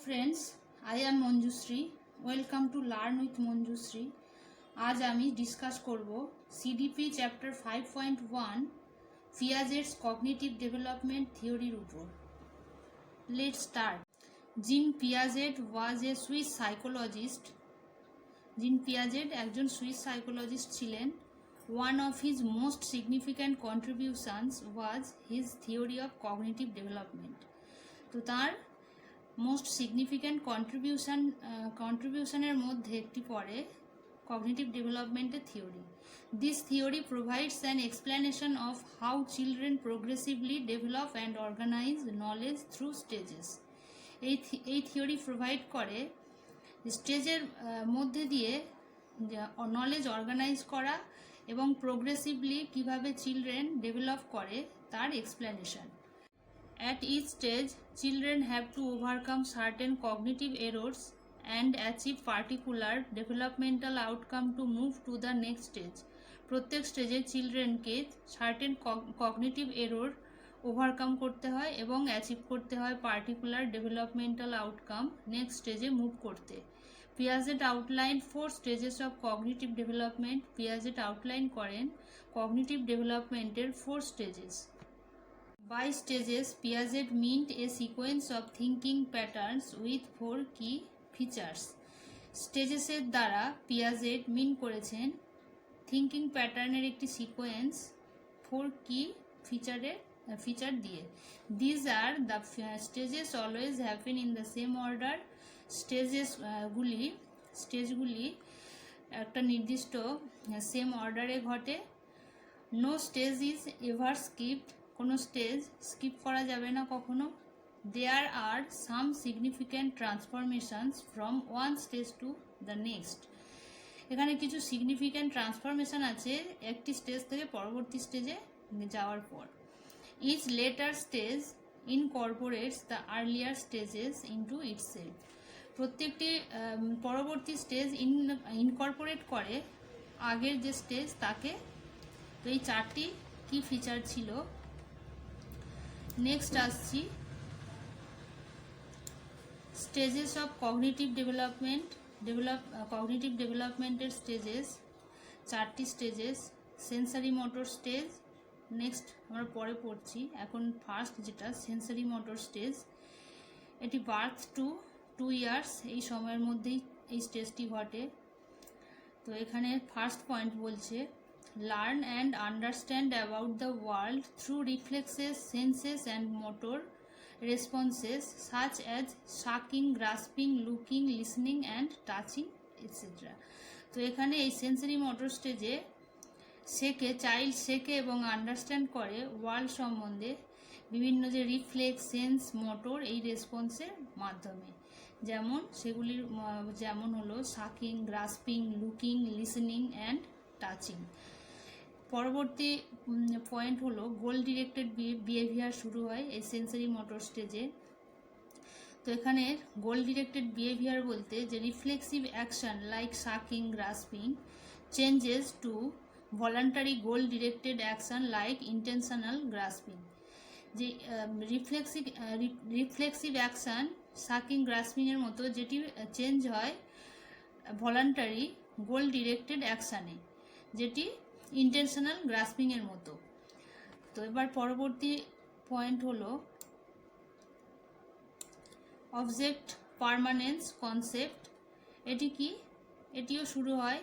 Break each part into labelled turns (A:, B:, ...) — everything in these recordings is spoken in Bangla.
A: Friends, I am Manjushree. Welcome to Learn with Manjushree. আজ আমি ডিসকাস করব সিডিপি চ্যাপ্টার 5.1 পিয়াজেটস কগনিটিভ ডেভেলপমেন্ট থিওরির উপর। Let's start. জিন পিয়াজেট ওয়াজ এ সুইস সাইকোলজিস্ট। জিন পিয়াজেট একজন সুইস সাইকোলজিস্ট ছিলেন। One of his most significant contributions was his theory of cognitive development. তো তার মোস্ট সিগনিফিক্যান্ট কন্ট্রিবিউশনের মধ্যে একটি পড়ে কগনিটিভ ডেভেলপমেন্টের theory. This theory provides an explanation of how children progressively develop and organise knowledge through stages. এই থিওরি প্রোভাইড করে স্টেজের মধ্যে দিয়ে নলেজ অর্গানাইজ করা এবং প্রোগ্রেসিভলি কিভাবে চিলড্রেন ডেভেলপ করে তার explanation. At each stage, children have to overcome certain cognitive errors and achieve particular developmental outcome to move to the next stage. প্রত্যেক স্টেজে চিলড্রেনকে সার্টেন কগনিটিভ এরর ওভারকাম করতে হয় এবং অ্যাচিভ করতে হয় পার্টিকুলার ডেভেলপমেন্টাল আউটকাম নেক্সট স্টেজে মুভ করতে। Piaget outline 4 stages of cognitive development. Piaget outline করেন কগনিটিভ ডেভেলপমেন্টের 4 stages. By stages, Piaget meant a sequence of thinking patterns with 4 key features. স্টেজেসের দ্বারা পিয়াজেট মিন করেছেন থিঙ্কিং প্যাটার্নের একটি সিকোয়েন্স 4 কি ফিচার দিয়ে। These are the stages always happen in the same order. স্টেজগুলি একটা নির্দিষ্ট সেম অর্ডারে ঘটে। No stage is ever skipped. কোনো স্টেজ স্কিপ করা যাবে না কখনো। There are some significant transformations from one stage to the next. এখানে কিছু সিগনিফিক্যান্ট ট্রান্সফরমেশন আছে একটি স্টেজ থেকে পরবর্তী স্টেজে যাওয়ার পর। Each later stage incorporates the earlier stages into itself. প্রত্যেকটি পরবর্তী স্টেজ ইনকর্পোরেট করে আগের যে স্টেজ তাকে। তো এই 4টি কি ফিচার ছিল। নেক্সট আসছি স্টেজেস অফ কগনিটিভ ডেভেলপমেন্টের স্টেজেস। 4টি stages. Sensory motor stage, next আমরা পরে পড়ছি। এখন ফার্স্ট যেটা সেন্সারি মোটর স্টেজ, এটি বার্থ টু 2 ইয়ার্স এই সময়ের মধ্যেই এই স্টেজটি ঘটে। তো এখানে ফার্স্ট পয়েন্ট বলছে learn and understand about the world through reflexes, senses and motor responses such as sucking, grasping, looking, listening and touching etc. তো এখানে এই সেন্সরি মোটর স্টেজে চাইল্ড শেখে এবং আন্ডারস্ট্যান্ড করে ওয়ার্ল্ড সম্বন্ধে বিভিন্ন যে রিফ্লেক্স, সেন্স, মোটর এই রেসপন্সের মাধ্যমে। যেমন হলো sucking, grasping, looking, listening and touching. পরবর্তী পয়েন্ট হলো গোল ডিরেক্টেড বিহেভিয়ার শুরু হয় এই সেন্সরি মোটর স্টেজে। তো এখানে গোল ডিরেক্টেড বিহেভিয়ার বলতে যে reflexive action like sucking, grasping changes to voluntary goal directed action like intentional grasping. যে রিফ্লেক্সিভ অ্যাকশন সাকিং, গ্রাসপিংয়ের মতো যেটি চেঞ্জ হয় ভলান্টারি গোল ডিরেক্টেড অ্যাকশানে, যেটি ইন্টেনশনাল গ্রাসপিংয়ের মতো। তো এবার পরবর্তী পয়েন্ট হলো অবজেক্ট পারমানেন্স কনসেপ্ট। এটি কি? এটিও শুরু হয়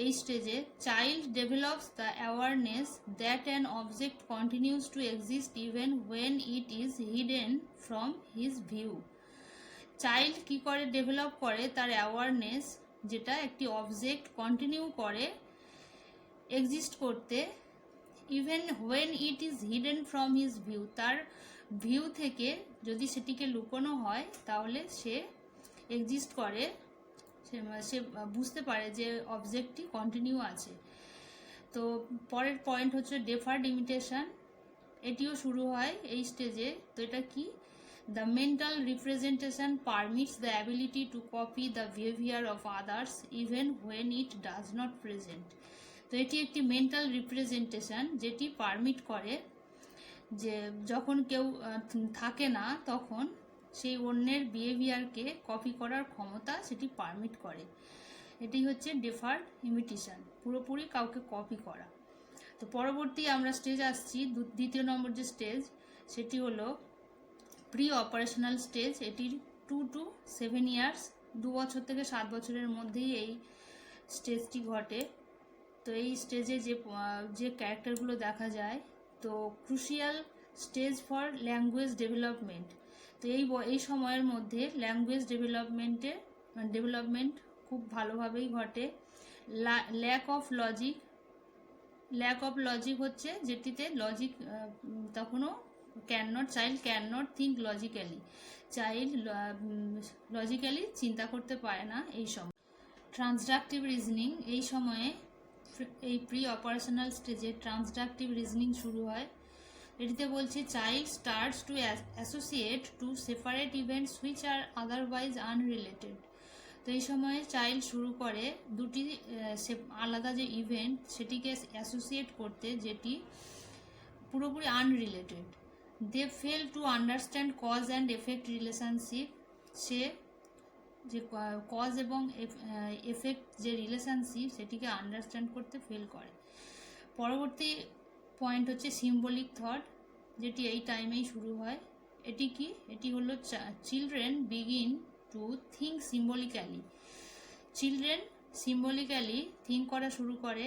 A: এই স্টেজে। Child develops the awareness that an object continues to exist even when it is hidden from his view. Child কি করে? ডেভেলপ করে তার অ্যাওয়ারনেস, যেটা একটি অবজেক্ট কন্টিনিউ করে এক্সিস্ট করতে even when it is hidden from his view. তার ভিউ থেকে যদি সেটিকে লুকোনো হয় তাহলে সে এক্সিস্ট করে, সে বুঝতে পারে যে অবজেক্টটি কন্টিনিউ আছে। তো পরের পয়েন্ট হচ্ছে ডেফার্ড ইমিটেশন। এটিও শুরু হয় এই স্টেজে। তো এটা কি? The mental representation permits the ability two copy the behaviour of others even when it does not present. তো এটি একটি মেন্টাল রিপ্রেজেন্টেশন যেটি পারমিট করে যে যখন কেউ থাকে না তখন সেই অন্যের বিহেভিয়ারকে কপি করার ক্ষমতা সেটি পারমিট করে। এটি হচ্ছে ডেফার্ড ইমিটেশন, পুরোপুরি কাউকে কপি করা। তো পরবর্তী আমরা স্টেজ আসছি, দ্বিতীয় নম্বর যে স্টেজ সেটি হলো প্রি অপারেশনাল স্টেজ। এটির 2 to 7 ইয়ার্স, 2 বছর থেকে 7 বছরের মধ্যেই এই স্টেজটি ঘটে। তো এই স্টেজে যে ক্যারেক্টারগুলো দেখা যায়, তো crucial stage for language development. তো এই সময়ের মধ্যে ল্যাঙ্গুয়েজ ডেভেলপমেন্ট খুব ভালোভাবেই ঘটে। ল্যাক অফ লজিক হচ্ছে যেটিতে লজিক তখনও child can not think logically, child logically চিন্তা করতে পারে না এই সময়। ট্রান্সডাকটিভ রিজনিং, এই সময়ে এই প্রি অপারেশনাল স্টেজে ট্রান্সডাকটিভ রিজনিং শুরু হয়। এটিতে বলছে child starts to associate to separate events which are otherwise unrelated. তো এই সময়ে চাইল্ড শুরু করে দুটি আলাদা যে ইভেন্ট সেটিকে অ্যাসোসিয়েট করতে যেটি পুরোপুরি unrelated. They fail to understand cause and effect relationship, সে যে কজ এবং এফেক্ট যে রিলেশনশিপ সেটিকে আন্ডারস্ট্যান্ড করতে ফেল করে। পরবর্তী পয়েন্ট হচ্ছে সিম্বলিক থট, যেটি এই টাইমেই শুরু হয়। এটি কি? এটি হলো children begin to think symbolically. Children symbolically think করা শুরু করে।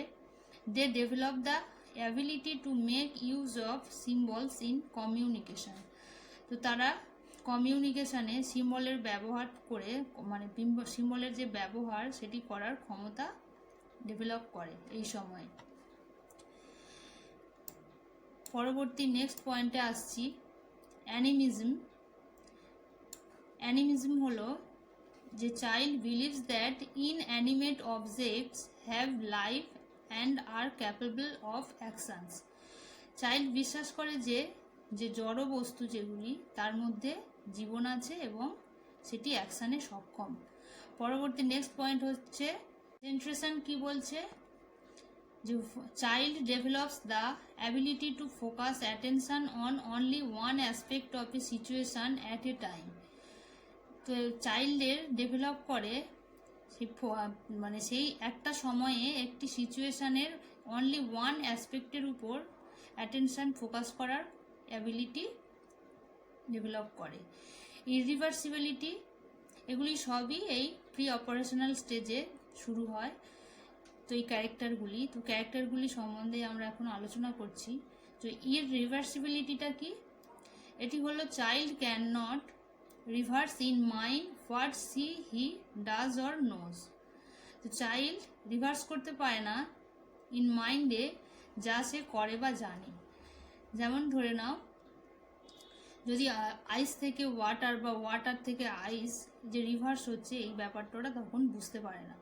A: They develop the ability to make use of symbols in communication. তো তারা কমিউনিকেশানে সিম্বলের ব্যবহার করে, মানে সিম্বলের যে ব্যবহার সেটি করার ক্ষমতা ডেভেলপ করে এই সময়ে। পরবর্তী নেক্সট পয়েন্টে আসছি, অ্যানিমিজম হলো যে child believes that inanimate objects have life and R capable of actions. Child বিশ্বাস করে যে জড় বস্তু যেগুলি তার মধ্যে জীবন আছে এবং সেটি অ্যাকশানে সক্ষম। পরবর্তী নেক্সট পয়েন্ট হচ্ছে কনসেন্ট্রেশন। কি বলছে? যে child develops the ability to focus attention on only one aspect of a situation at a time. তো চাইল্ডের ডেভেলপ করে মানে সেই একটা সময়ে একটি সিচুয়েশানের অনলি ওয়ান অ্যাসপেক্টের উপর অ্যাটেনশন ফোকাস করার অ্যাবিলিটি ডেভেলপ করে। ইরিভার্সিবিলিটি, এগুলি সবই এই প্রি অপারেশনাল স্টেজে শুরু হয়। তো এই ক্যারেক্টারগুলি সম্বন্ধে আমরা এখন আলোচনা করছি। তো ইরিভার্সিবিলিটিটা কি? এটি হলো child can not reverse in mind what he does or knows. তো চাইল্ড রিভার্স করতে পারে না ইন মাইন্ডে যা সে করে বা জানে। যেমন ধরে নাও, যদি আইস থেকে ওয়াটার বা ওয়াটার থেকে আইস যে রিভার্স হচ্ছে, এই ব্যাপারটা তখন বুঝতে পারে না।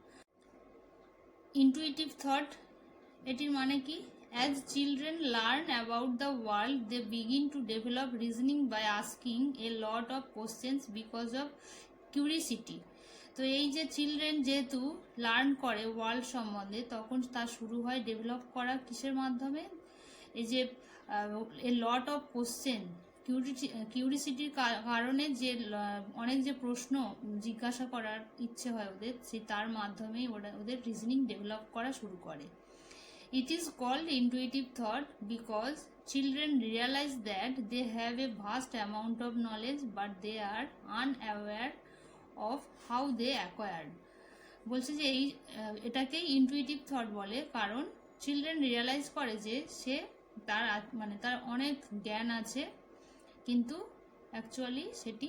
A: ইন্টুইটিভ থট, এটির মানে কি? As children learn about the world they begin to develop reasoning by asking a lot of questions because of curiosity. তো এই যে চিলড্রেন যেহেতু লার্ন করে ওয়ার্ল্ড সম্বন্ধে, তখন তার শুরু হয় ডেভেলপ করা কিসের মাধ্যমে? এই যে এ লট অফ কোশ্চেন, কিউরিসিটির কারণে যে অনেক যে প্রশ্ন জিজ্ঞাসা করার ইচ্ছে হয় ওদের, তার মাধ্যমেই ওদের রিজনিং ডেভেলপ করা শুরু করে। It is called intuitive thought because children realise that they have a vast amount of knowledge but they are unaware of how they acquired. বলছে যে এটাকেই ইন্টুইটিভ থট বলে, কারণ চিলড্রেন রিয়ালাইজ করে যে তার অনেক জ্ঞান আছে, কিন্তু অ্যাকচুয়ালি সেটি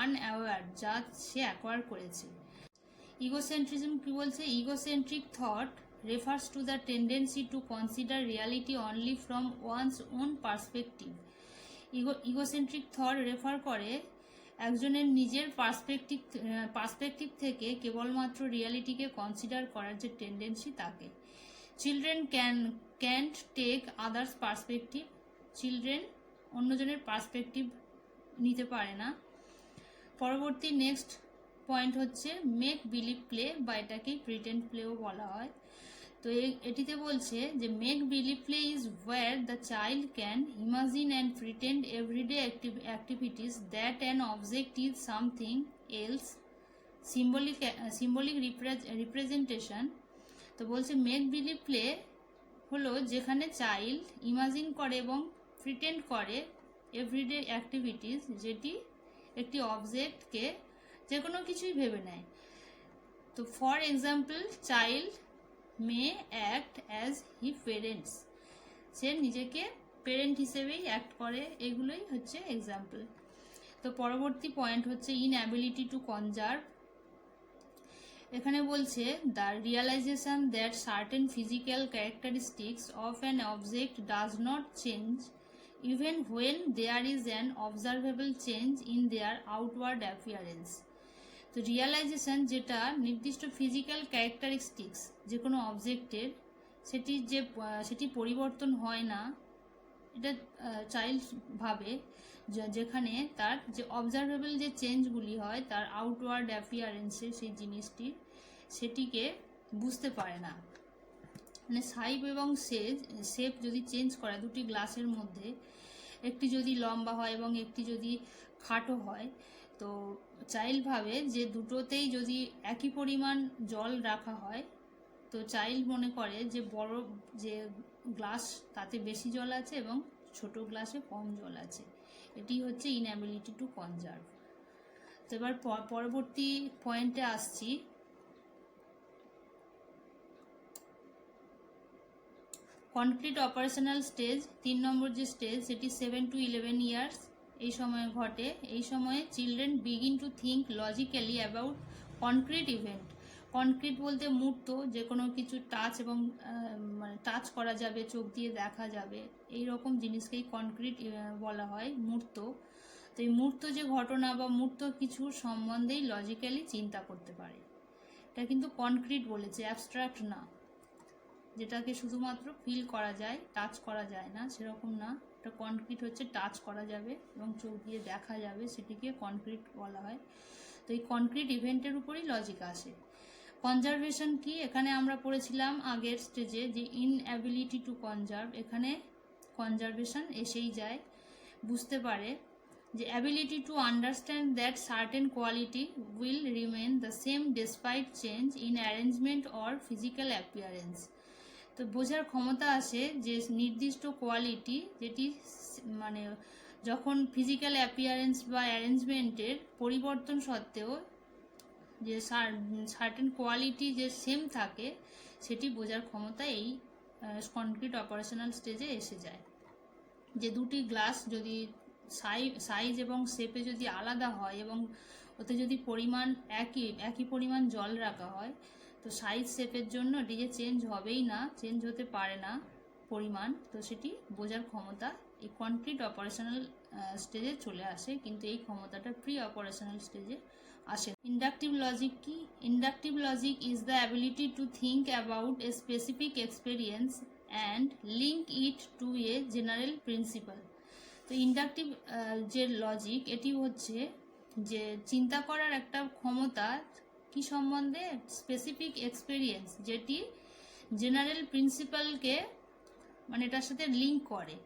A: আনঅ্যাওয়ার, যা সে অ্যাকোয়ার করেছে। ইগোসেন্ট্রিজম কি বলছে? Egocentric thought refers to the tendency to consider reality only from one's own perspective. Egocentric thought refer করে একজনের নিজের পার্সপেক্টিভ থেকে কেবলমাত্র রিয়ালিটিকে কনসিডার করার যে টেন্ডেন্সি তাকে। Children can't take others perspective, children অন্যজনের পার্সপেক্টিভ নিতে পারে না। পরবর্তী নেক্সট পয়েন্ট হচ্ছে মেক বিলিভ প্লে, বা এটাকেই প্রিটেন্ড প্লেও বলা হয়। তো এটিতে বলছে যে make believe play is where the child can imagine and pretend everyday activities that an object is something else, symbolic representation. তো বলছে মেক বিলিভ প্লে হলো যেখানে চাইল্ড ইমাজিন করে এবং প্রিটেন্ড করে এভরিডে অ্যাক্টিভিটিস, যেটি একটি অবজেক্টকে যে কোনো কিছুই ভেবে নেয়। তো for example child may act as he parents, সে নিজেকে পেরেন্ট হিসেবেই অ্যাক্ট করে, এগুলোই হচ্ছে এক্সাম্পল। তো পরবর্তী পয়েন্ট হচ্ছে ইনঅ্যাবিলিটি টু কনজার্ভ। এখানে বলছে the realization that certain physical characteristics of an object does not change even when there is an observable change in their outward appearance. তো রিয়ালাইজেশন যেটা নির্দিষ্ট ফিজিক্যাল ক্যারেক্টারিস্টিক্স যে কোনো অবজেক্টের, সেটি পরিবর্তন হয় না, এটা চাইল্ড ভাবে, যেখানে তার যে অবজারভেবল যে চেঞ্জগুলি হয় তার আউটওয়ার্ড অ্যাপিয়ারেন্সে সেই জিনিসটির, সেটিকে বুঝতে পারে না। মানে সাইজ এবং শেপ যদি চেঞ্জ করে দুটি গ্লাসের মধ্যে, একটি যদি লম্বা হয় এবং একটি যদি খাটো হয়, তো চাইল্ড ভাবে যে দুটোতেই যদি একই পরিমাণ জল রাখা হয়, তো চাইল্ড মনে করে যে বড় যে গ্লাস তাতে বেশি জল আছে এবং ছোট গ্লাসে কম জল আছে। এটি হচ্ছে ইনঅ্যাবিলিটি টু কনজার্ভ। তো এবার পরবর্তী পয়েন্টে আসছি। কনক্রিট অপারেশনাল স্টেজ, 3 নম্বর যে স্টেজ, সেটি 7 to 11 ইয়ার্স এই সময়ে ঘটে। এই সময়ে children begin to think logically about concrete event. Concrete বলতে মূর্ত, যে কোনো কিছু টাচ এবং মানে টাচ করা যাবে, চোখ দিয়ে দেখা যাবে, এই রকম জিনিসকেই কনক্রিট বলা হয়, মূর্ত। তো এই মূর্ত যে ঘটনা বা মূর্ত কিছু সম্বন্ধেই লজিক্যালি চিন্তা করতে পারে। এটা কিন্তু কনক্রিট বলেছে, অ্যাবস্ট্রাক্ট না, যেটাকে শুধুমাত্র ফিল করা যায়, টাচ করা যায় না, সেরকম না। এটা কনক্রিট হচ্ছে টাচ করা যাবে এবং চোখ দিয়ে দেখা যাবে, সেটিকে কনক্রিট বলা হয়। তো এই কনক্রিট ইভেন্টের উপরই লজিক আসে। কনজারভেশন কি, এখানে আমরা পড়েছিলাম আগের স্টেজে যে ইনঅ্যাবিলিটি টু কনজার্ভ, এখানে কনজারভেশন এসেই যায়। বুঝতে পারে যে ability to understand that certain quality will remain the same despite change in arrangement or physical appearance. তো বোঝার ক্ষমতা আসে যে নির্দিষ্ট কোয়ালিটি, যেটি মানে যখন ফিজিক্যাল অ্যাপিয়ারেন্স বা অ্যারেঞ্জমেন্টের পরিবর্তন সত্ত্বেও যে সার্টেন কোয়ালিটি যে সেম থাকে, সেটি বোঝার ক্ষমতা এই কনক্রিট অপারেশনাল স্টেজে এসে যায়। যে দুটি গ্লাস যদি সাইজ এবং শেপে যদি আলাদা হয় এবং ওতে যদি পরিমাণ একই পরিমাণ জল রাখা হয়, তো সাইজ শেপের জন্য এটি যে চেঞ্জ হবেই না, চেঞ্জ হতে পারে না পরিমাণ, তো সেটি বোঝার ক্ষমতা এই কনক্রিট অপারেশনাল স্টেজে চলে আসে, কিন্তু এই ক্ষমতাটা প্রি অপারেশনাল স্টেজে আসে। ইন্ডাকটিভ লজিক কি, inductive logic is the ability to think about a specific experience and link it to a general principle. তো ইন্ডাকটিভ যে লজিক, এটি হচ্ছে যে চিন্তা করার একটা ক্ষমতা কি সম্বন্ধে, স্পেসিফিক এক্সপেরিয়েন্স, যেটি জেনারেল প্রিন্সিপালকে মানে এটার সাথে লিঙ্ক করে,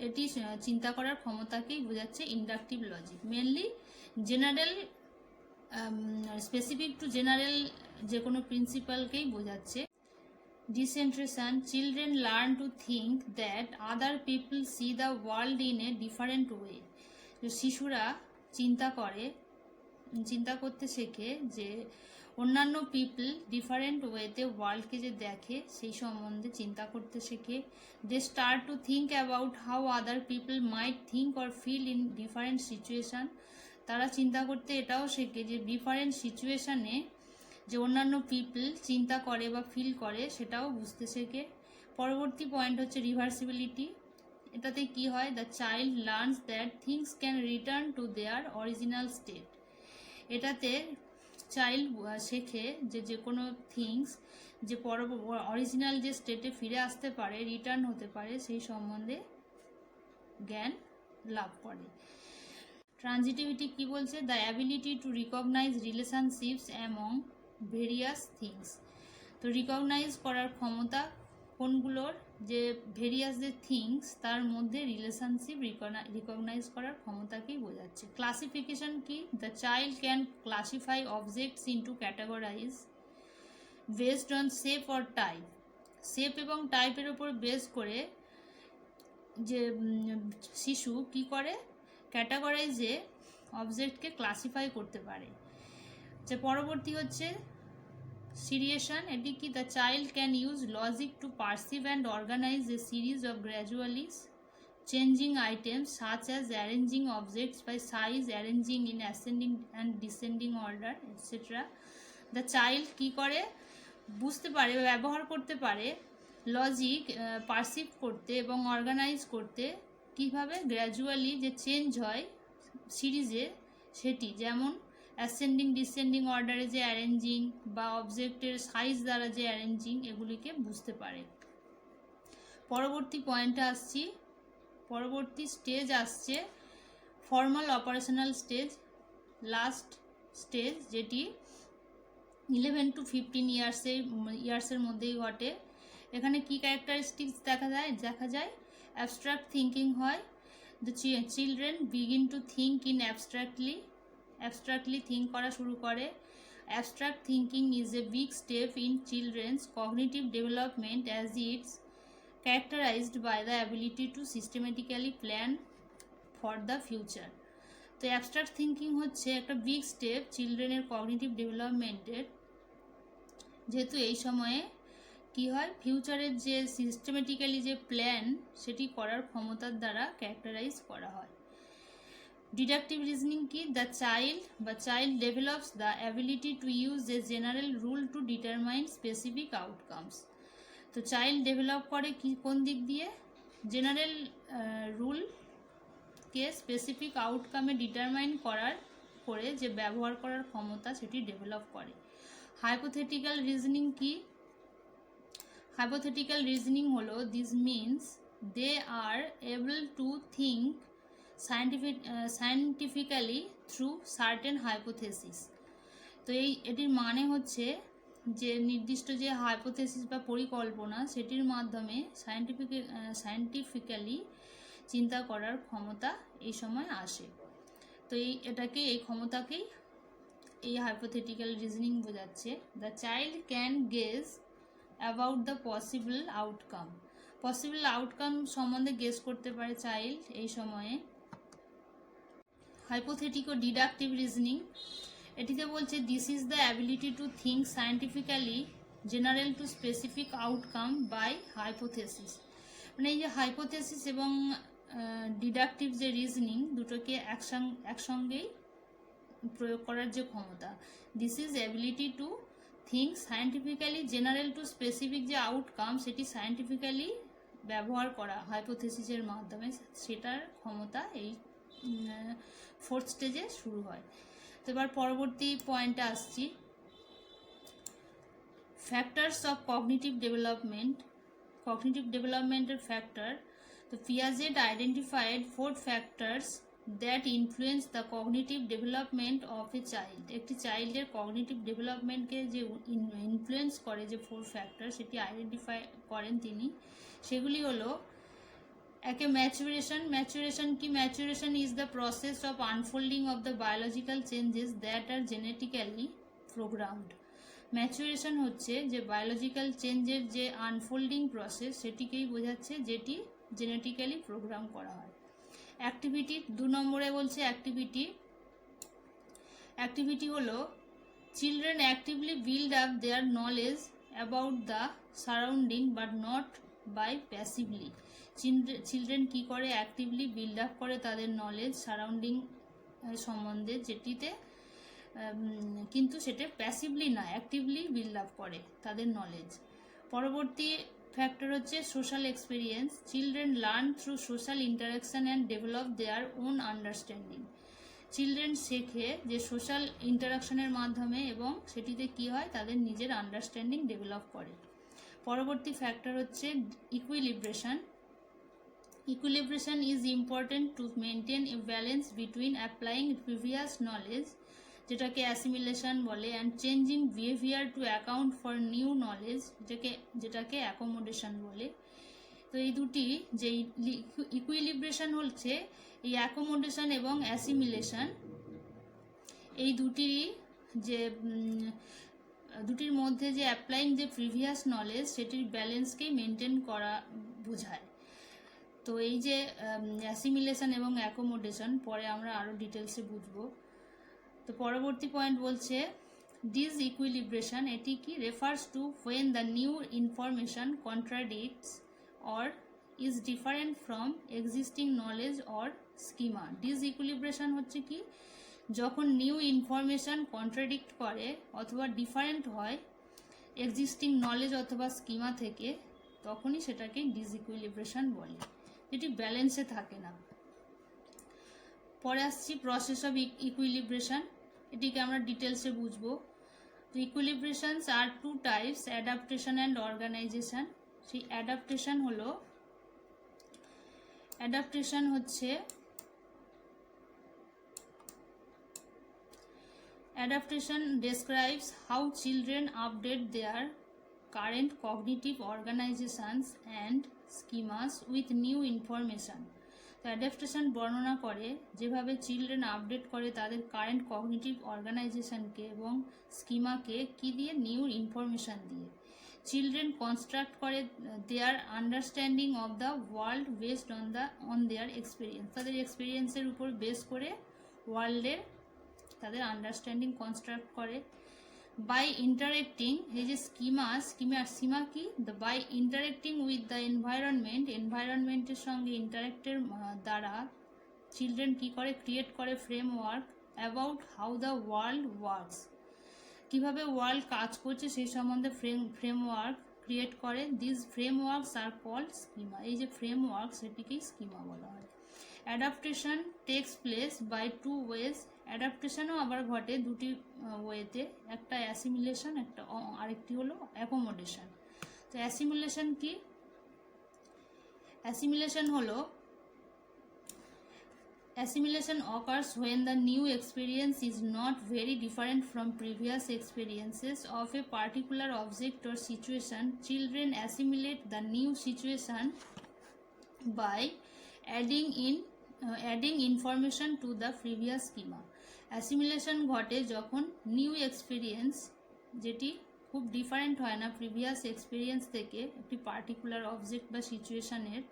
A: এটি চিন্তা করার ক্ষমতাকেই বোঝাচ্ছে inductive logic. Mainly general, specific to general যে কোনো প্রিন্সিপালকেই বোঝাচ্ছে। Decentration, children learn to think that other people see the world in a different way. শিশুরা চিন্তা করতে শেখে যে অন্যান্য পিপল ডিফারেন্ট ওয়েতে ওয়ার্ল্ডকে যে দেখে, সেই সম্বন্ধে চিন্তা করতে শেখে। They start to think about how other people might think or feel in different situation. তারা চিন্তা করতে এটাও শেখে যে ডিফারেন্ট সিচুয়েশানে যে অন্যান্য পিপল চিন্তা করে বা ফিল করে, সেটাও বুঝতে শেখে। পরবর্তী পয়েন্ট হচ্ছে রিভার্সিবিলিটি। এটাতে কি হয়, the child learns that things can return to their original state. এটাতে চাইল্ড শেখে যে কোনো থিংস যে অরিজিনাল যে স্টেটে ফিরে আসতে পারে, রিটার্ন হতে পারে, সেই সম্বন্ধে জ্ঞান লাভ করে। ট্রানজিটিভিটি কি বলছে, the ability to recognize relationships among various things. তো রিকগনাইজ করার ক্ষমতা কোনগুলোর, যে ভেরিয়াস যে থিংস তার মধ্যে রিলেশনশিপ রিকগনাইজ করার ক্ষমতাকেই বোঝাচ্ছে। ক্লাসিফিকেশন কি? The child can classify objects into categorise based on shape or type. Shape এবং টাইপের ওপর বেস করে যে শিশু কি করে, ক্যাটাগরাইজে অবজেক্টকে ক্লাসিফাই করতে পারে। যে পরবর্তী হচ্ছে সিরিয়েশন। এটি কি? The child can use logic to perceive and organize a series of gradually changing items such as arranging objects by size, arranging in ascending and descending order etcetera. The child কি করে, বুঝতে পারে, ব্যবহার করতে পারে লজিক পারসিভ করতে এবং অর্গানাইজ করতে, কিভাবে? গ্র্যাজুয়ালি যে চেঞ্জ হয় সিরিজে সেটি, যেমন অ্যাসেন্ডিং ডিসেন্ডিং অর্ডারে যে অ্যারেঞ্জিং বা অবজেক্টের সাইজ দ্বারা যে অ্যারেঞ্জিং, এগুলিকে বুঝতে পারে। পরবর্তী পয়েন্টে আসছি, পরবর্তী স্টেজ আসছে formal operational stage, last stage, যেটি 11 to 15 ইয়ার্সের মধ্যেই ঘটে। এখানে কি ক্যারেক্টারিস্টিক্স দেখা যায়? অ্যাবস্ট্রাক্ট থিঙ্কিং হয়। The children begin to think in abstractly think করা শুরু করে। Abstract thinking is a big step in children's cognitive development as it's characterized by the ability to systematically plan for the future. তো অ্যাবস্ট্রাক্ট থিঙ্কিং হচ্ছে একটা বিগ স্টেপ চিলড্রেনের কগনিটিভ ডেভেলপমেন্টের, যেহেতু এই সময়ে কি হয়, ফিউচারের যে সিস্টেমেটিক্যালি যে প্ল্যান সেটি করার ক্ষমতার দ্বারা ক্যারেক্টারাইজ করা হয়। ডিডাকটিভ রিজনিং কি? The child develops the ability to use a general rule to determine specific outcomes. তো চাইল্ড ডেভেলপ করে কি, কোন দিক দিয়ে? জেনারেল রুলকে স্পেসিফিক আউটকামে ডিটারমাইন করে যে ব্যবহার করার ক্ষমতা সেটি ডেভেলপ করে। হাইপোথেটিক্যাল রিজনিং কি? হাইপোথেটিক্যাল রিজনিং হলো, this means they are able to think scientifically through certain hypothesis. তো এটির মানে হচ্ছে যে নির্দিষ্ট যে হাইপোথেসিস বা পরিকল্পনা সেটির মাধ্যমে সায়েন্টিফিক্যালি চিন্তা করার ক্ষমতা এই সময় আসে। তো এই ক্ষমতাকেই এই হাইপোথেটিক্যাল রিজনিং বোঝাচ্ছে। The child can guess about the possible outcome সম্বন্ধে গেস করতে পারে চাইল্ড এই সময়ে। হাইপোথেটিক ও ডিডাকটিভ রিজনিং, এটিতে বলছে this is the ability to think scientifically general to specific outcome by hypothesis. মানে এই যে হাইপোথেসিস এবং ডিডাকটিভ যে রিজনিং, দুটোকে একসঙ্গেই প্রয়োগ করার যে ক্ষমতা, this is ability to think scientifically general to specific যে আউটকাম সেটি সায়েন্টিফিক্যালি ব্যবহার করা হাইপোথেসিসের মাধ্যমে, সেটার ক্ষমতা এই 4th স্টেজে শুরু হয়। তো এবার পরবর্তী পয়েন্টে আসছি, ফ্যাক্টরস অফ কগনিটিভ ডেভেলপমেন্টের ফ্যাক্টর। তো Piaget identified 4 factors that influence the cognitive development of a child. একটি চাইল্ডের কগনিটিভ ডেভেলপমেন্টকে যে ইনফ্লুয়েন্স করে যে 4 ফ্যাক্টর সেটি আইডেন্টিফাই করেন তিনি। সেগুলি হলো, একে ম্যাচুরেশন কি? Maturation is the process of unfolding of the biological changes that are genetically programmed. Maturation হচ্ছে যে বায়োলজিক্যাল চেঞ্জের যে আনফোল্ডিং প্রসেস সেটিকেই বোঝাচ্ছে, যেটি জেনেটিক্যালি প্রোগ্রাম করা হয়। অ্যাক্টিভিটি 2 নম্বরে বলছে অ্যাক্টিভিটি হলো, children actively build up their knowledge about the surrounding but not by passively. Children কি করে? অ্যাক্টিভলি বিল্ড আপ করে তাদের নলেজ সারাউন্ডিং সম্বন্ধে, যেটিতে কিন্তু সেটা প্যাসিভলি না, অ্যাক্টিভলি বিল্ড আপ করে তাদের নলেজ। পরবর্তী ফ্যাক্টর হচ্ছে social experience. Children learn through social interaction and develop their own understanding. Children শেখে যে সোশ্যাল ইন্টারাকশনের মাধ্যমে, এবং সেটিতে কি হয়, তাদের নিজের আন্ডারস্ট্যান্ডিং ডেভেলপ করে। পরবর্তী ফ্যাক্টর হচ্ছে ইকুইলিব্রেশন is important to maintain a balance between applying previous knowledge, যেটাকে অ্যাসিমিলেশন বলে, and changing behaviour two account for new knowledge যেটাকে অ্যাকোমোডেশন বলে। তো এই দুটি যে ইকুইলিব্রেশন হচ্ছে এই অ্যাকোমোডেশন এবং অ্যাসিমিলেশন, এই দুটির মধ্যে যে অ্যাপ্লাইং যে প্রিভিয়াস নলেজ সেটির ব্যালেন্সকেই মেনটেন করা বোঝায়। তো এই যে অ্যাসিমিলেশন এবং অ্যাকোমোডেশন পরে আমরা আরও ডিটেলসে বুঝবো। তো পরবর্তী পয়েন্ট বলছে ডিস ইকুইলিব্রেশন, এটি কি refers to when the new information contradicts or is different from existing knowledge or schema. Disequilibration হচ্ছে কি যখন নিউ ইনফরমেশন কন্ট্রাডিক্ট করে অথবা ডিফারেন্ট হয় এক্সিস্টিং নলেজ অথবা স্কিমা থেকে, তখনই সেটাকে ডিসইকুইলিব্রেশন বলে, যেটি ব্যালেন্সে থাকে না। পরে আসছি প্রসেস অফ ইকুইলিব্রেশন, এটিকে আমরা ডিটেলসে বুঝবো। তো equilibrations are two types, adaptation and organisation. সেই অ্যাডাপ্টেশন হচ্ছে Adaptation describes how children update their current cognitive organizations and schemas with new information. তো অ্যাডাপ্টেশন বর্ণনা করে যেভাবে চিলড্রেন আপডেট করে তাদের কারেন্ট কগনিটিভ অর্গানাইজেশনকে এবং স্কিমাকে কি দিয়ে, নিউ ইনফরমেশান দিয়ে। চিলড্রেন কনস্ট্রাক্ট করে their understanding of the world based on their experience, তাদের এক্সপিরিয়েন্সের উপর বেস করে ওয়ার্ল্ডের তাদের আন্ডারস্ট্যান্ডিং কনস্ট্রাক্ট করে। বাই ইন্টারেক্টিং, এই যে স্কিমা কি, বাই ইন্টারেক্টিং উইথ দ্য এনভায়রনমেন্টের সঙ্গে ইন্টারেক্টের দ্বারা চিলড্রেন কি করে, ক্রিয়েট করে framework about how the world works, কীভাবে ওয়ার্ল্ড কাজ করছে সেই সম্বন্ধে ফ্রেমওয়ার্ক ক্রিয়েট করে। This frameworks are called schema, এই যে ফ্রেমওয়ার্ক সেটিকেই স্কিমা বলা হয়। Adaptation takes place by two ways, অ্যাডাপ্টেশনও আবার ঘটে দুটি ওয়েতে, একটা অ্যাসিমিলেশন, আরেকটি হলো অ্যাকোমোডেশন। তো অ্যাসিমিলেশন কি, assimilation occurs when the new experience is not very different from previous experiences of a particular object or situation. Children assimilate the new situation by adding information to the previous schema. Assimilation ঘটে যখন নিউ এক্সপিরিয়েন্স, যেটি খুব ডিফারেন্ট হয় না প্রিভিয়াস এক্সপিরিয়েন্স থেকে, একটি পার্টিকুলার অবজেক্ট বা সিচুয়েশনের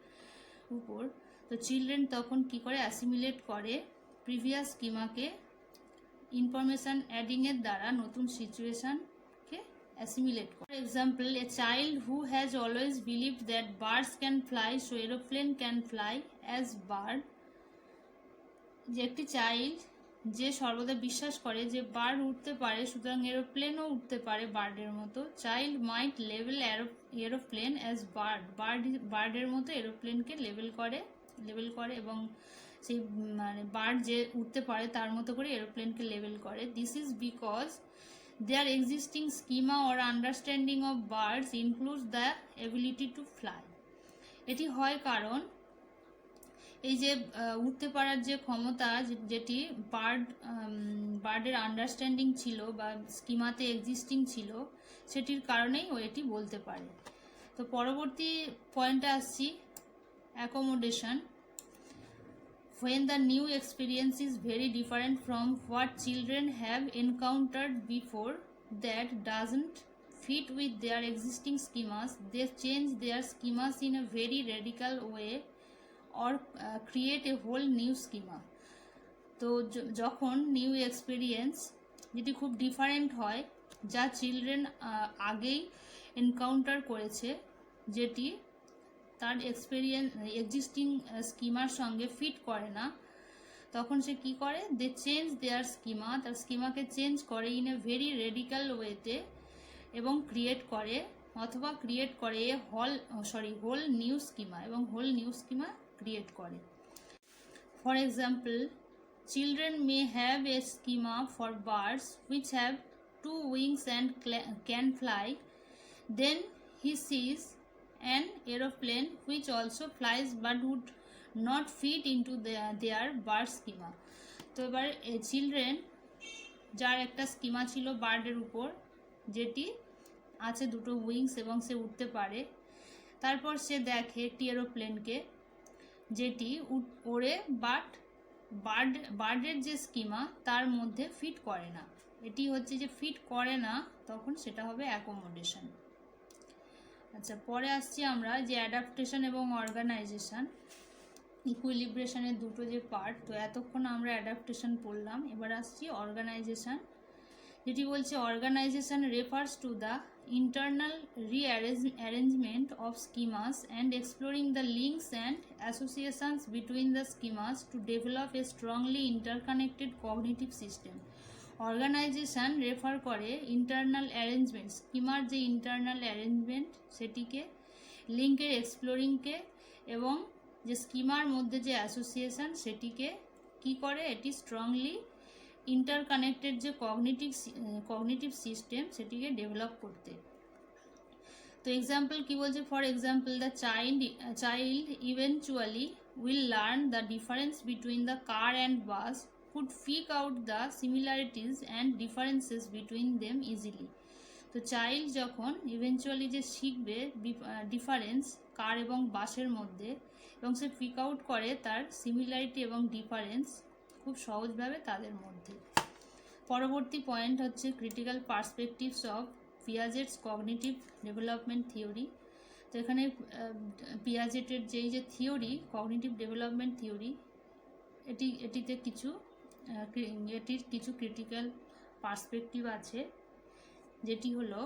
A: উপর, তো চিলড্রেন তখন কি করে, অ্যাসিমিলেট করে প্রিভিয়াস স্কিমাকে ইনফরমেশান অ্যাডিংয়ের দ্বারা নতুন সিচুয়েশানকে অ্যাসিমিলেট করে। For example, a child who has always believed that birds can fly so aeroplane can fly as bird, যে একটি চাইল্ড যে সর্বদা বিশ্বাস করে যে বার্ড উঠতে পারে সুতরাং এরোপ্লেনও উঠতে পারে বার্ডের মতো। চাইল্ড মাইট লেভেল এরোপ্লেন অ্যাজ বার্ডের মতো এরোপ্লেনকে লেভেল করে এবং সেই মানে বার্ড যে উঠতে পারে তার মতো করে এরোপ্লেনকে লেভেল করে। This is because their existing schema or understanding of birds includes the ability to fly. এটি হয় কারণ এই যে উঠতে পারার যে ক্ষমতা যেটি বার্ডের আন্ডারস্ট্যান্ডিং ছিল বা স্কিমাতে এক্সিস্টিং ছিল, সেটির কারণেই ও এটি বলতে পারে। তো পরবর্তী পয়েন্টে আসছি, accommodation. When the new experience is very different from what children have encountered before, that doesn't fit with their existing schemas, they change their schemas in a very radical way or create a whole new schema. তো যখন নিউ এক্সপিরিয়েন্স যেটি খুব ডিফারেন্ট হয়, যা চিলড্রেন আগেই এনকাউন্টার করেছে, যেটি তার এক্সিস্টিং স্কিমার সঙ্গে ফিট করে না, তখন সে কি করে, দে চেঞ্জ দেয়ার স্কিমা, তার স্কিমাকে চেঞ্জ করে ইন এ ভেরি রেডিক্যাল ওয়েতে এবং ক্রিয়েট করে হোল নিউ স্কিমা এবং হোল নিউ স্কিমা ক্রিয়েট করে। For example, children may have a schema for birds which have 2 wings and can fly, then he sees an aeroplane which also flies but would not fit into their bird schema. তো এবার চিলড্রেন যার একটা স্কিমা ছিল বার্ডের উপর, যেটি আছে দুটো উইংস এবং সে উঠতে পারে। তারপর সে দেখে একটি এরোপ্লেনকে যেটি ওড়ে, বাট বার্ডের যে স্কিমা তার মধ্যে ফিট করে না। এটি হচ্ছে যে ফিট করে না, তখন সেটা হবে অ্যাকোমোডেশন। আচ্ছা, পরে আসছি আমরা যে অ্যাডাপ্টেশন এবং অর্গানাইজেশন, ইকুইলিব্রেশনের দুটো যে পার্ট। তো এতক্ষণ আমরা অ্যাডাপ্টেশন পড়লাম, এবার আসছি অর্গানাইজেশন, যেটি বলছে organization refers to the internal rearrangement of schemas and exploring the links and associations between the schemas to develop a strongly interconnected cognitive system. Organization refer করে ইন্টারনাল অ্যারেঞ্জমেন্ট, স্কিমার যে ইন্টারনাল অ্যারেঞ্জমেন্ট সেটিকে, লিঙ্কের এক্সপ্লোরিংকে, এবং যে স্কিমার মধ্যে যে অ্যাসোসিয়েশন সেটিকে কি করে, এটি স্ট্রংলি ইন্টারকানেক্টেড যে কগনিটিভ সিস্টেম সেটিকে ডেভেলপ করতে। তো এক্সাম্পল কি বলছে, for example the child eventually will learn the difference between the car and bus, could pick out the similarities and differences between them easily. তো চাইল্ড যখন ইভেনচুয়ালি যে শিখবে ডিফারেন্স কার এবং বাসের মধ্যে, এবং সে পিক আউট করে তার সিমিলারিটি এবং ডিফারেন্স খুব সহজভাবে তাদের মধ্যে। পরবর্তী পয়েন্ট হচ্ছে critical perspectives of Piaget's cognitive development theory. তো এখানে পিয়াজেটের যে থিওরি, কগনিটিভ ডেভেলপমেন্ট থিওরি, এটিতে এটির কিছু ক্রিটিক্যাল পার্সপেক্টিভ আছে, যেটি হলো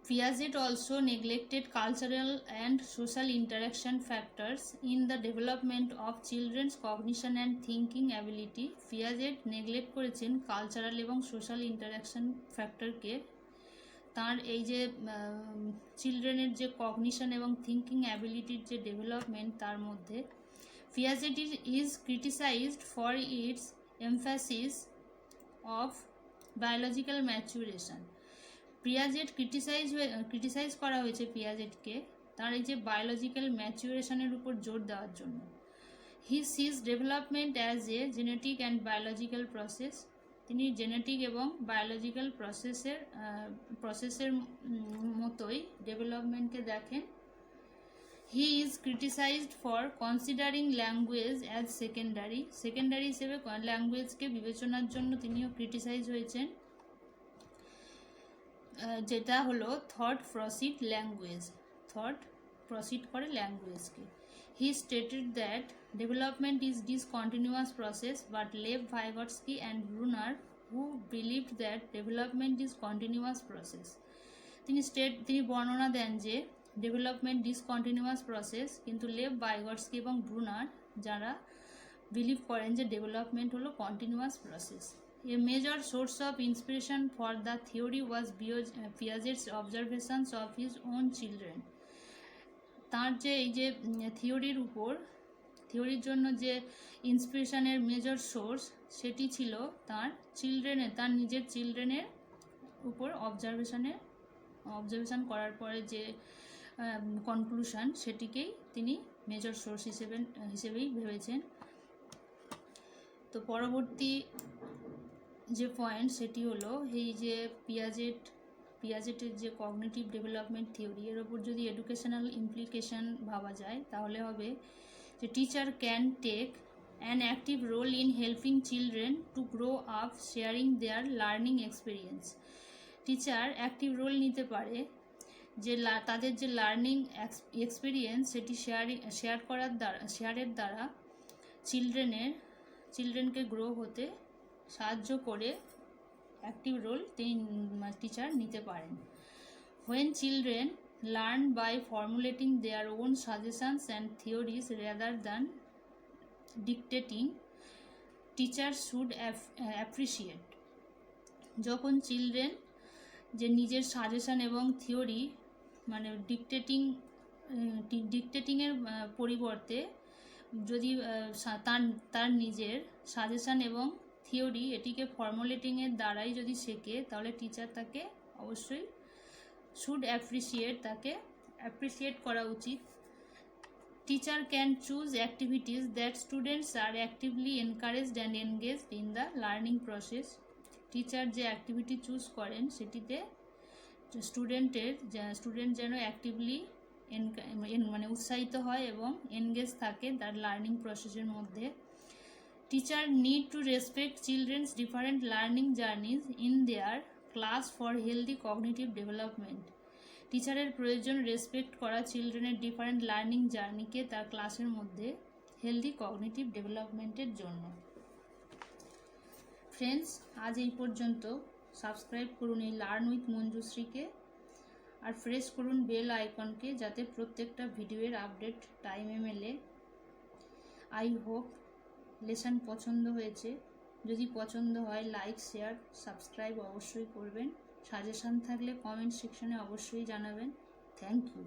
A: Piaget also neglected cultural and social interaction factors in the development of children's cognition and thinking ability. Piaget neglect করেছেন কালচারাল এবং সোশ্যাল ইন্টারাকশন ফ্যাক্টরকে তার এই যে চিলড্রেনের যে কগনিশন এবং থিঙ্কিং অ্যাবিলিটির যে ডেভেলপমেন্ট তার মধ্যে। Piaget is criticized for its emphasis of biological maturation. Criticize করা হয়েছে পিয়াজেটকে তার এই যে বায়োলজিক্যাল ম্যাচুরেশনের উপর জোর দেওয়ার জন্য। He sees development as a genetic and biological process. তিনি জেনেটিক এবং বায়োলজিক্যাল প্রসেসের মতোই ডেভেলপমেন্টকে দেখেন। He is criticised for considering language as secondary হিসেবে ল্যাঙ্গুয়েজকে বিবেচনার জন্য তিনিও ক্রিটিসাইজ হয়েছেন, যেটা হলো থট প্রসিড করে ল্যাঙ্গুয়েজকে। He stated that development is discontinuous process, but Lev, Vygotsky and Bruner who believed that development is continuous process. তিনি বর্ণনা দেন যে ডেভেলপমেন্ট ডিসকন্টিনিউয়াস প্রসেস, কিন্তু লেভ, ভাইগটস্কি এবং ব্রুনার যারা বিলিভ করেন যে ডেভেলপমেন্ট হলো continuous process. A major source of inspiration for the theory was Piaget's observations of his own children. তার যে এই যে থিওরির জন্য যে ইন্সপিরেশনের মেজর সোর্স সেটি ছিল তার নিজের চিলড্রেনের উপর অবজারভেশন করার পরে যে কনক্লুশন, সেটিকেই তিনি মেজর সোর্স হিসেবেই ভেবেছেন। তো পরবর্তী যে পয়েন্ট সেটি হলো এই যে পিয়াজেটের যে কগনিটিভ ডেভেলপমেন্ট থিওরি, এর ওপর যদি এডুকেশনাল ইমপ্লিকেশন ভাবা যায় তাহলে হবে যে teacher can take an active role in helping children to grow up sharing their learning experience. Teacher active role নিতে পারে যে তাদের যে লার্নিং এক্সপিরিয়েন্স সেটি শেয়ারের দ্বারা চিলড্রেনকে গ্রো হতে সাহায্য করে অ্যাক্টিভ রোল টিচার নিতে পারেন। When children learn by formulating their own suggestions and theories rather than dictating, teachers should appreciate. যখন চিলড্রেন যে নিজের সাজেশন এবং থিওরি মানে ডিকটেটিংয়ের পরিবর্তে যদি তার নিজের সাজেশন এবং থিওরি এটিকে ফর্মুলেটিংয়ের দ্বারাই যদি শেখে, তাহলে টিচার তাকে অবশ্যই তাকে অ্যাপ্রিসিয়েট করা উচিত। Teacher can choose activities that students are actively encouraged and engaged in the learning process. Teacher যে অ্যাক্টিভিটি চুজ করেন সেটিতে স্টুডেন্ট যেন অ্যাক্টিভলি মানে উৎসাহিত হয় এবং এনগেজ থাকে তার লার্নিং প্রসেসের মধ্যে। Teacher need to respect children's different learning জার্নিজ in their class for healthy cognitive development. টিচারের প্রয়োজন রেসপেক্ট করা চিলড্রেনের ডিফারেন্ট লার্নিং জার্নিকে তার ক্লাসের মধ্যে হেলদি কগনিটিভ ডেভেলপমেন্টের জন্য। ফ্রেন্ডস, আজ এই পর্যন্ত। সাবস্ক্রাইব করুন এই লার্ন উইথ মঞ্জুশ্রীকে, আর প্রেস করুন বেল আইকনকে যাতে প্রত্যেকটা ভিডিওর আপডেট টাইমে মেলে। আই হোপ লেসন পছন্দ হয়েছে। যদি পছন্দ হয় লাইক, শেয়ার, সাবস্ক্রাইব অবশ্যই করবেন। সাজেশন থাকলে কমেন্ট সেকশনে অবশ্যই জানাবেন। Thank you.